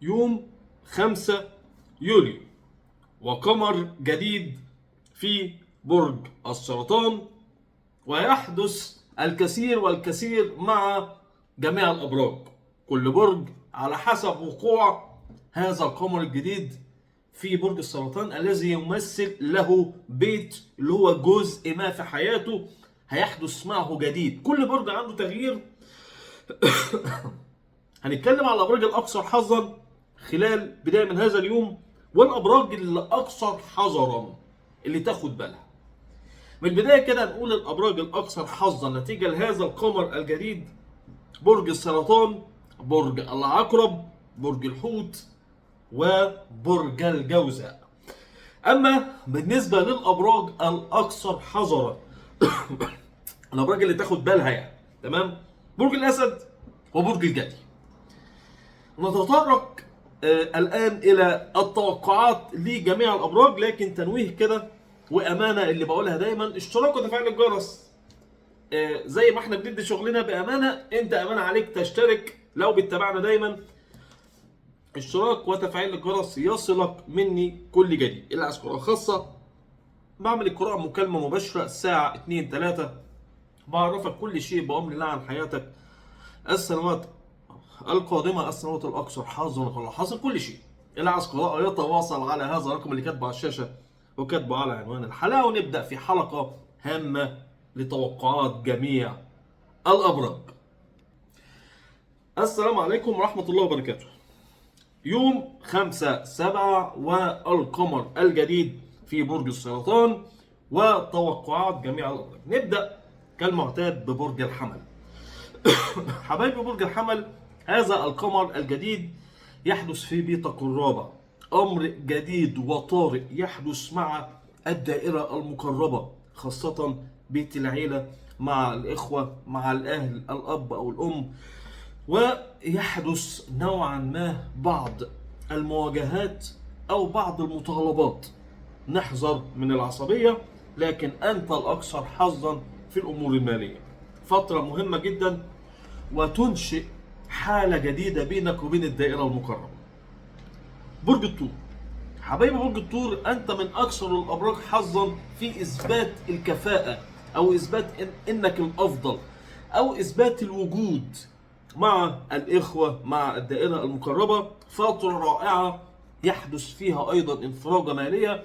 يوم 5 يوليو وقمر جديد في برج السرطان، ويحدث الكثير والكثير مع جميع الأبراج. كل برج على حسب وقوع هذا القمر الجديد في برج السرطان الذي يمثل له بيت اللي هو جزء ما في حياته هيحدث معه جديد. كل برج عنده تغيير. هنتكلم على الأبراج الأكثر حظا خلال بداية من هذا اليوم، والأبراج الأكثر حذرا اللي تاخد بالها. من البداية كده نقول الأبراج الأكثر حظا نتيجة لهذا القمر الجديد: برج السرطان، برج العقرب، برج الحوت، وبرج الجوزاء. أما بالنسبة للأبراج الأكثر حذرا الأبراج اللي تاخد بالها يعني تمام: برج الأسد وبرج الجدي. نتطرق الآن إلى التوقعات لجميع الأبراج، لكن تنويه كده وأمانة اللي بقولها دايما: اشتراك وتفعيل الجرس. زي ما احنا بندي شغلنا بأمانة، انت أمانة عليك تشترك لو بتتابعنا دايما. اشتراك وتفعيل الجرس يصلك مني كل جديد. اللي عايز قراءة خاصة بعمل القراءة مكالمة مباشرة الساعة 2-3، بعرفك كل شيء بأمر الله عن حياتك، السنوات القادمة، السنوات الأكثر حظا ولا حصل كل شيء. اللي عايز قراءة يتواصل على هذا الرقم اللي كاتبه على الشاشة وكاتبه على عنوان الحلقة، ونبدأ في حلقة هامة لتوقعات جميع الأبراج. السلام عليكم ورحمة الله وبركاته. يوم 5/7 والقمر الجديد في برج السرطان وتوقعات جميع الأبراج. نبدأ كالمعتاد ببرج الحمل. حبايبي برج الحمل، هذا القمر الجديد يحدث في بيتك الرابع. أمر جديد وطارئ يحدث مع الدائرة المقربة، خاصة بيت العيلة، مع الإخوة، مع الأهل، الأب أو الأم. ويحدث نوعا ما بعض المواجهات أو بعض المطالبات. نحذر من العصبية، لكن أنت الأكثر حظا في الأمور المالية. فترة مهمة جدا وتنشئ حالة جديدة بينك وبين الدائرة المقربة. برج الثور. حبايبي برج الثور، أنت من أكثر الأبراج حظا في إثبات الكفاءة أو إثبات إنك الأفضل أو إثبات الوجود مع الإخوة، مع الدائرة المقربة. فترة رائعة يحدث فيها أيضا انفراجة مالية،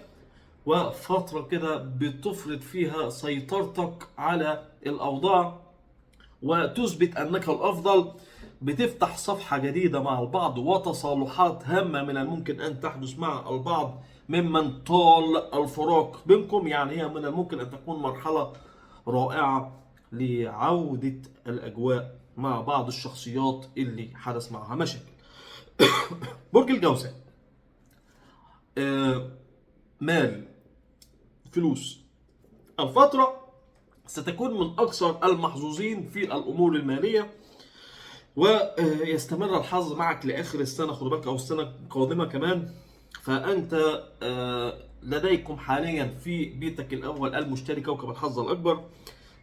وفترة كده بتفرض فيها سيطرتك على الأوضاع وتثبت أنك الأفضل. بتفتح صفحة جديدة مع البعض، وتصالحات هامة من الممكن أن تحدث مع البعض ممن طال الفراق بينكم. يعني هي من الممكن أن تكون مرحلة رائعة لعودة الأجواء مع بعض الشخصيات اللي حدث معها مشاكل. برج الجوزاء. مال، فلوس. الفترة ستكون من أكثر المحظوظين في الأمور المالية، ويستمر الحظ معك لآخر السنة، خد بالك، أو السنة القادمة كمان. فأنت لديكم حاليا في بيتك الأول المشتري كوكب الحظ الأكبر،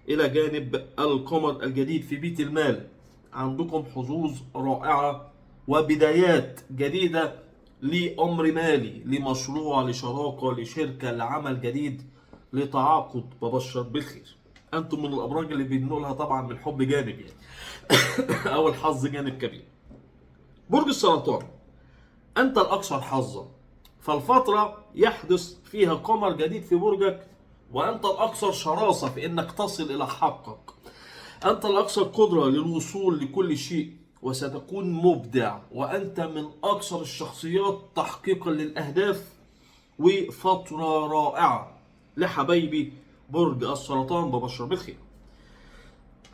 إلى جانب القمر الجديد في بيت المال. عندكم حظوظ رائعة وبدايات جديدة لأمر مالي، لمشروع، لشراكة، لشركة، لعمل جديد، لتعاقد. ببشر بالخير. أنتم من الأبراج اللي بنقولها طبعا من الحب جانب يعني أو الحظ جانب كبير. برج السرطان، أنت الأكثر حظا. فالفترة يحدث فيها قمر جديد في برجك، وأنت الأكثر شراسة في أنك تصل إلى حقك. أنت الأكثر قدرة للوصول لكل شيء، وستكون مبدع، وأنت من أكثر الشخصيات تحقيقا للأهداف. وفترة رائعة لحبايبي برج السرطان، ببشر بالخير.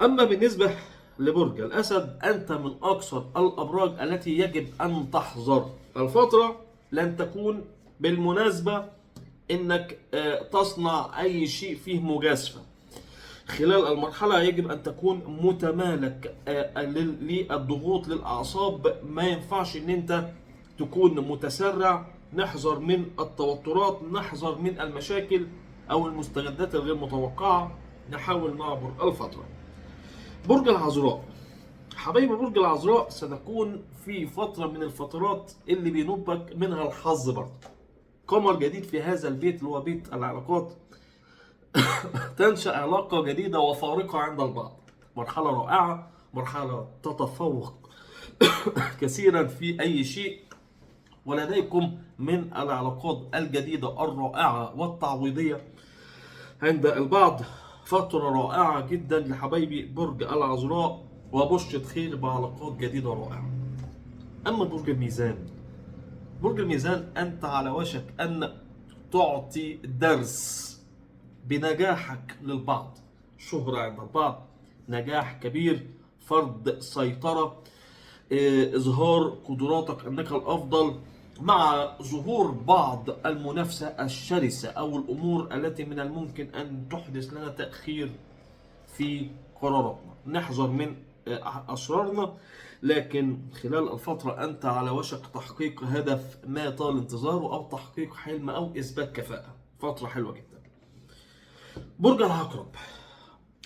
أما بالنسبة لبرج الأسد، أنت من أكثر الأبراج التي يجب أن تحذر. الفترة لن تكون بالمناسبة إنك تصنع أي شيء فيه مجازفة. خلال المرحلة يجب أن تكون متمالك للضغوط للأعصاب. ما ينفعش إن أنت تكون متسرع. نحذر من التوترات، نحذر من المشاكل أو المستجدات الغير متوقعة. نحاول نعبر الفترة. برج العذراء. حبايب برج العذراء ستكون في فترة من الفترات اللي بينوبك منها الحظ برضه. قمر جديد في هذا البيت اللي هو بيت العلاقات. تنشأ علاقة جديدة وفارقة عند البعض. مرحلة رائعة، مرحلة تتفوق كثيرا في أي شيء، ولديكم من العلاقات الجديدة الرائعة والتعويضية عند البعض. فترة رائعة جدا لحبايبي برج العذراء، وبشرة خير بعلاقات جديدة رائعة. أما برج الميزان، برج الميزان أنت على وشك أن تعطي درس بنجاحك للبعض، شهرة عند البعض، نجاح كبير، فرض سيطرة، إظهار قدراتك أنك الأفضل، مع ظهور بعض المنافسة الشرسة أو الأمور التي من الممكن أن تحدث لنا تأخير في قراراتنا. نحذر من أسرارنا، لكن خلال الفترة أنت على وشك تحقيق هدف ما طال انتظاره، أو تحقيق حلم، أو إثبات كفاءة. فترة حلوة جدا. برج العقرب،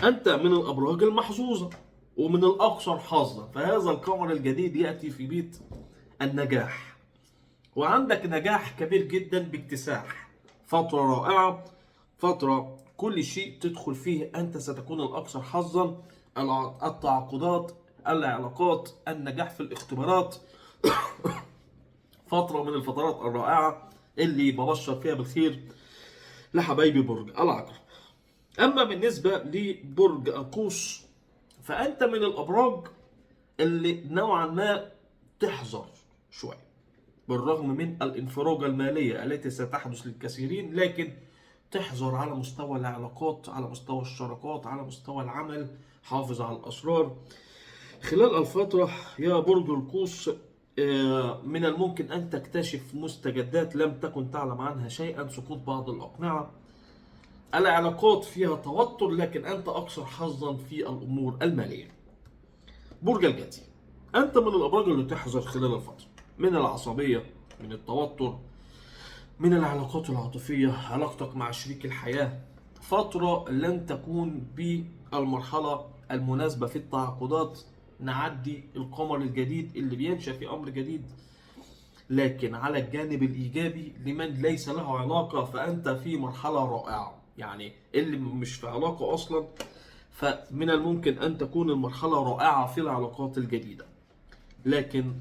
أنت من الأبراج المحظوظة ومن الأكثر حظا، فهذا القمر الجديد يأتي في بيت النجاح، وعندك نجاح كبير جدا باكتساح. فترة رائعة، فترة كل شيء تدخل فيه أنت ستكون الأكثر حظا. التعاقدات، العلاقات، النجاح في الاختبارات. فترة من الفترات الرائعة اللي ببشر فيها بالخير لحبايبي برج العقرب. أما بالنسبة لبرج القوس، فأنت من الأبراج اللي نوعا ما تحذر شوية، بالرغم من الانفراجة المالية التي ستحدث للكثيرين، لكن تحذر على مستوى العلاقات، على مستوى الشراكات، على مستوى العمل. حافظ على الأسرار خلال الفترة يا برج القوس. من الممكن أن تكتشف مستجدات لم تكن تعلم عنها شيئا، سقوط بعض الأقنعة. العلاقات فيها توتر، لكن أنت أكثر حظا في الأمور المالية. برج الجدي، أنت من الأبراج اللي تحذر خلال الفترة من العصبية، من التوتر، من العلاقات العاطفية، علاقتك مع شريك الحياة. فترة لن تكون بالمرحلة المناسبة في التعاقدات. نعدي القمر الجديد اللي بينشأ في أمر جديد، لكن على الجانب الإيجابي لمن ليس له علاقة فأنت في مرحلة رائعة. يعني اللي مش في علاقة أصلا، فمن الممكن أن تكون المرحلة رائعة في العلاقات الجديدة، لكن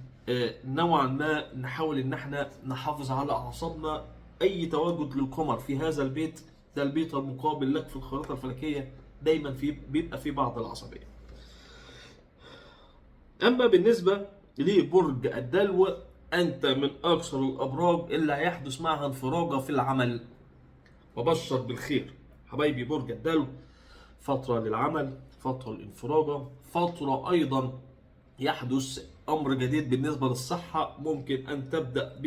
نوعا ما نحاول ان احنا نحافظ على اعصابنا. اي تواجد للقمر في هذا البيت، ده البيت المقابل لك في الخريطة الفلكية، دايما بيبقى في بعض العصبية. اما بالنسبة لبرج الدلو، انت من اكثر الابراج اللي هيحدث معها انفراجة في العمل، وبشر بالخير حبايبي برج الدلو. فترة للعمل، فترة للانفراجة، فترة ايضا يحدث أمر جديد بالنسبة للصحة. ممكن أن تبدأ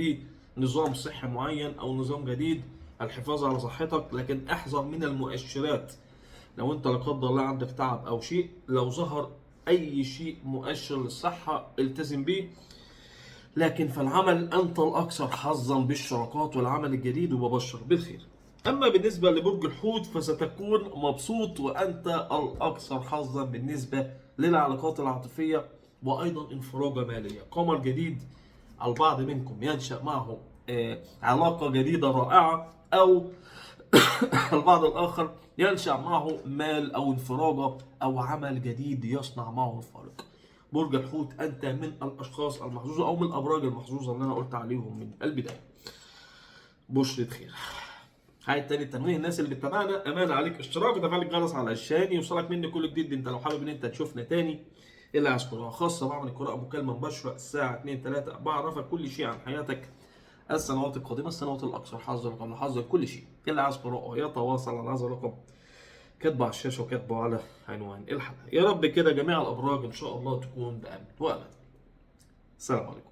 بنظام صحي معين أو نظام جديد، الحفاظ على صحتك، لكن احذر من المؤشرات. لو أنت لا قدر الله عندك تعب أو شيء، لو ظهر أي شيء مؤشر للصحة التزم به. لكن في العمل أنت الأكثر حظا بالشراكات والعمل الجديد، وببشر بالخير. أما بالنسبة لبرج الحوت، فستكون مبسوط وأنت الأكثر حظا بالنسبة للعلاقات العاطفية، وأيضا انفراجة مالية. قمر جديد، البعض منكم ينشأ معه علاقة جديدة رائعة، أو البعض الآخر ينشأ معه مال أو انفراجة أو عمل جديد يصنع معه الفارق. برج الحوت أنت من الأشخاص المحظوظة، أو من الأبراج المحظوظة اللي أنا قلت عليهم من البداية. بشرة خير. هاي تاني التنويه، الناس اللي بتتابعنا أمانة عليك اشتراك وتفعيل الجرس علشان يوصلك مني كل جديد. أنت لو حابب إن أنت تشوفنا تاني، اللي عايز قراءة خاصة، بعمل قراءة مكالمة مباشرة الساعة 2-3، بعرفك كل شيء عن حياتك، السنوات القادمة، السنوات الأكثر حظا قبل حظا، كل شيء. اللي عايز قراءة يتواصل على هذا الرقم، كاتبه على الشاشة وكاتبه على عنوان الحلقة. يا رب كده جميع الأبراج إن شاء الله تكون بأمن وأمان. السلام عليكم.